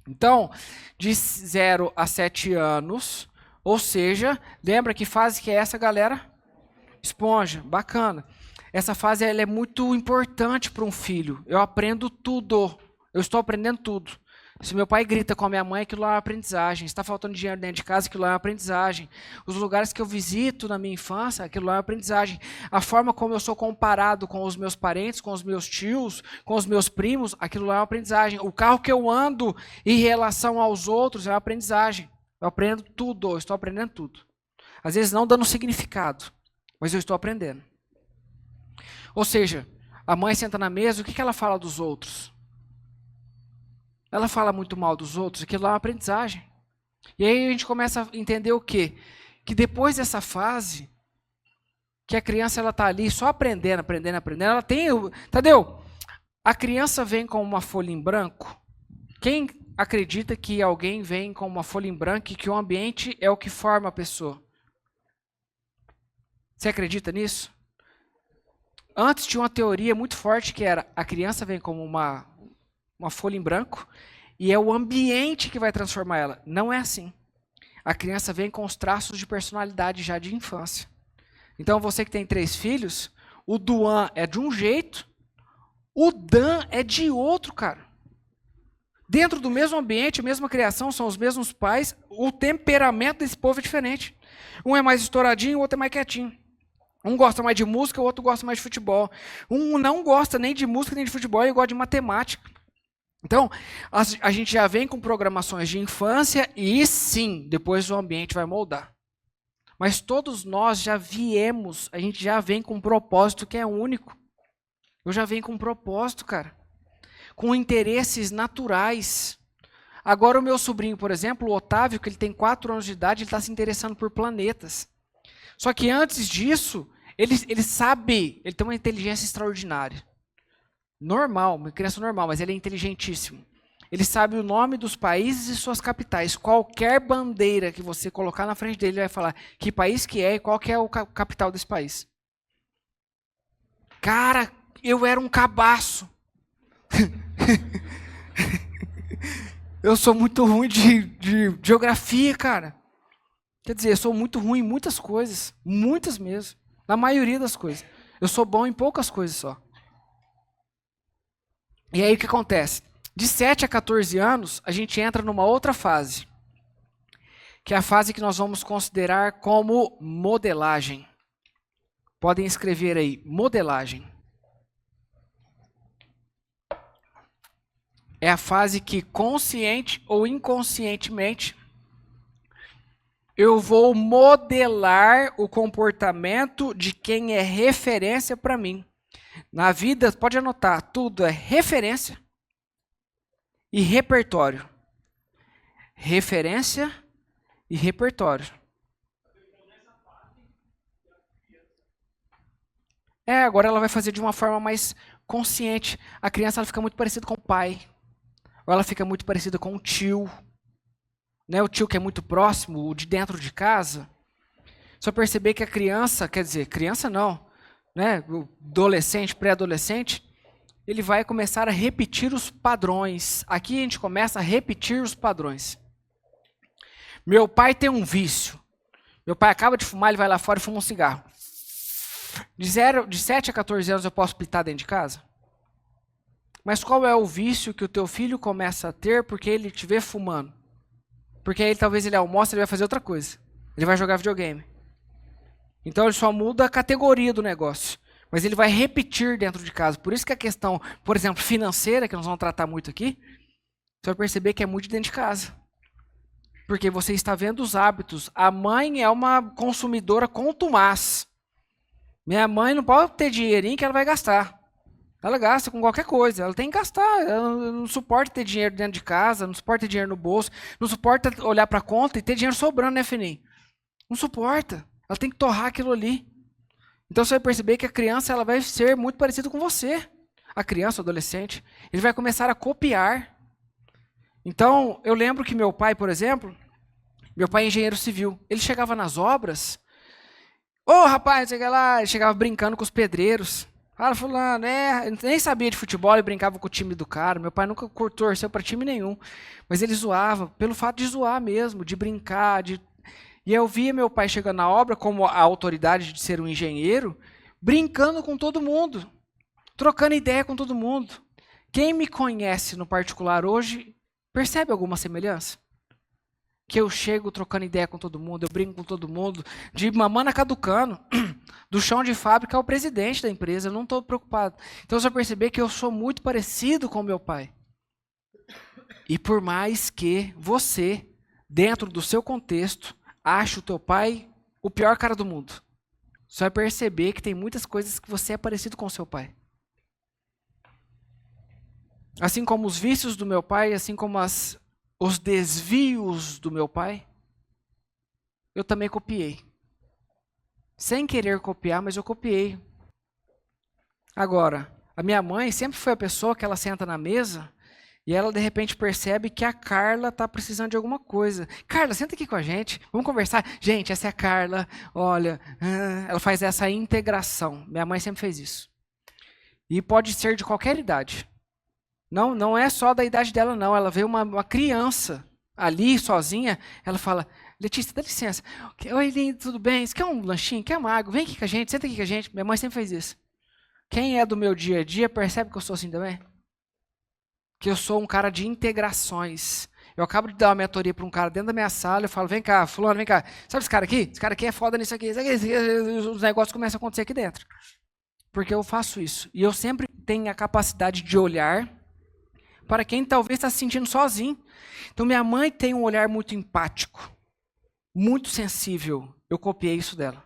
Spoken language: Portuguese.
Então, de 0 a 7 anos, ou seja, lembra que fase que é essa, galera? Esponja, bacana. Essa fase ela é muito importante para um filho. Eu aprendo tudo. Eu estou aprendendo tudo. Se meu pai grita com a minha mãe, aquilo lá é uma aprendizagem. Se está faltando dinheiro dentro de casa, aquilo lá é uma aprendizagem. Os lugares que eu visito na minha infância, aquilo lá é uma aprendizagem. A forma como eu sou comparado com os meus parentes, com os meus tios, com os meus primos, aquilo lá é uma aprendizagem. O carro que eu ando em relação aos outros é uma aprendizagem. Eu aprendo tudo, eu estou aprendendo tudo. Às vezes não dando significado, mas eu estou aprendendo. Ou seja, a mãe senta na mesa, o que ela fala dos outros? Ela fala muito mal dos outros, aquilo lá é uma aprendizagem. E aí a gente começa a entender o quê? Que depois dessa fase, que a criança ela está ali só aprendendo, ela tem... Tadeu, a criança vem com uma folha em branco. Quem acredita que alguém vem com uma folha em branco e que o ambiente é o que forma a pessoa? Você acredita nisso? Antes tinha uma teoria muito forte que era a criança vem como uma folha em branco e é o ambiente que vai transformar ela. Não é assim. A criança vem com os traços de personalidade já de infância. Então você que tem 3 filhos, o Duan é de um jeito, o Dan é de outro, cara. Dentro do mesmo ambiente, a mesma criação, são os mesmos pais, o temperamento desse povo é diferente. Um é mais estouradinho, o outro é mais quietinho. Um gosta mais de música, o outro gosta mais de futebol. Um não gosta nem de música nem de futebol, ele gosta de matemática. Então, a gente já vem com programações de infância e sim, depois o ambiente vai moldar. Mas todos nós já viemos, a gente já vem com um propósito que é único. Eu já venho com um propósito, cara. Com interesses naturais. Agora o meu sobrinho, por exemplo, o Otávio, que ele tem 4 anos de idade, ele está se interessando por planetas. Só que antes disso, ele sabe, ele tem uma inteligência extraordinária. Normal, uma criança normal, mas ele é inteligentíssimo. Ele sabe o nome dos países e suas capitais. Qualquer bandeira que você colocar na frente dele, ele vai falar que país que é e qual que é o capital desse país. Cara, eu era um cabaço. Eu sou muito ruim de geografia, cara. Quer dizer, eu sou muito ruim em muitas coisas. Muitas mesmo. Na maioria das coisas. Eu sou bom em poucas coisas só. E aí o que acontece? De 7 a 14 anos, a gente entra numa outra fase. Que é a fase que nós vamos considerar como modelagem. Podem escrever aí, modelagem. É a fase que, consciente ou inconscientemente, eu vou modelar o comportamento de quem é referência para mim. Na vida, pode anotar, tudo é referência e repertório. Referência e repertório. Agora ela vai fazer de uma forma mais consciente. A criança ela fica muito parecida com o pai. Ou ela fica muito parecida com o tio. Né? O tio que é muito próximo, o de dentro de casa. Só perceber que a criança, quer dizer, criança não, né? O adolescente, pré-adolescente, ele vai começar a repetir os padrões. Aqui a gente começa a repetir os padrões. Meu pai tem um vício. Meu pai acaba de fumar, ele vai lá fora e fuma um cigarro. De 7 a 14 anos eu posso pitar dentro de casa? Mas qual é o vício que o teu filho começa a ter porque ele te vê fumando? Porque aí talvez ele almoça e ele vai fazer outra coisa. Ele vai jogar videogame. Então ele só muda a categoria do negócio. Mas ele vai repetir dentro de casa. Por isso que a questão, por exemplo, financeira, que nós vamos tratar muito aqui, você vai perceber que é muito dentro de casa. Porque você está vendo os hábitos. A mãe é uma consumidora contumaz. Minha mãe não pode ter dinheirinho que ela vai gastar. Ela gasta com qualquer coisa. Ela tem que gastar. Ela não suporta ter dinheiro dentro de casa, não suporta ter dinheiro no bolso, não suporta olhar para a conta e ter dinheiro sobrando, né, Feninho? Não suporta. Ela tem que torrar aquilo ali. Então você vai perceber que a criança ela vai ser muito parecida com você. A criança, o adolescente. Ele vai começar a copiar. Então, eu lembro que meu pai, por exemplo, meu pai é engenheiro civil. Ele chegava nas obras. Ô, rapaz, chega lá, ele chegava brincando com os pedreiros. Fala, fulano, eu nem sabia de futebol e brincava com o time do cara. Meu pai nunca torceu para time nenhum. Mas ele zoava, pelo fato de zoar mesmo, de brincar. E eu via meu pai chegando na obra, como a autoridade de ser um engenheiro, brincando com todo mundo, trocando ideia com todo mundo. Quem me conhece no particular hoje, percebe alguma semelhança? Que eu chego trocando ideia com todo mundo, eu brinco com todo mundo, de mamana caducando, do chão de fábrica ao presidente da empresa, eu não estou preocupado. Então você vai perceber que eu sou muito parecido com meu pai. E por mais que você, dentro do seu contexto, ache o teu pai o pior cara do mundo, você vai perceber que tem muitas coisas que você é parecido com o seu pai. Assim como os vícios do meu pai, assim como os desvios do meu pai, eu também copiei. Sem querer copiar, mas eu copiei. Agora, a minha mãe sempre foi a pessoa que ela senta na mesa e ela de repente percebe que a Carla está precisando de alguma coisa. Carla, senta aqui com a gente, vamos conversar. Gente, essa é a Carla, olha, ela faz essa integração. Minha mãe sempre fez isso. E pode ser de qualquer idade. Não é só da idade dela, não. Ela vê uma criança ali, sozinha, ela fala, Letícia, dá licença. Oi, lindo, tudo bem? Você quer um lanchinho? Quer uma água? Vem aqui com a gente, senta aqui com a gente. Minha mãe sempre fez isso. Quem é do meu dia a dia percebe que eu sou assim também? Que eu sou um cara de integrações. Eu acabo de dar uma mentoria para um cara dentro da minha sala, eu falo, vem cá, fulano, vem cá. Sabe esse cara aqui? Esse cara aqui é foda nisso aqui. Os negócios começam a acontecer aqui dentro. Porque eu faço isso. E eu sempre tenho a capacidade de olhar para quem talvez está se sentindo sozinho. Então, minha mãe tem um olhar muito empático, muito sensível. Eu copiei isso dela.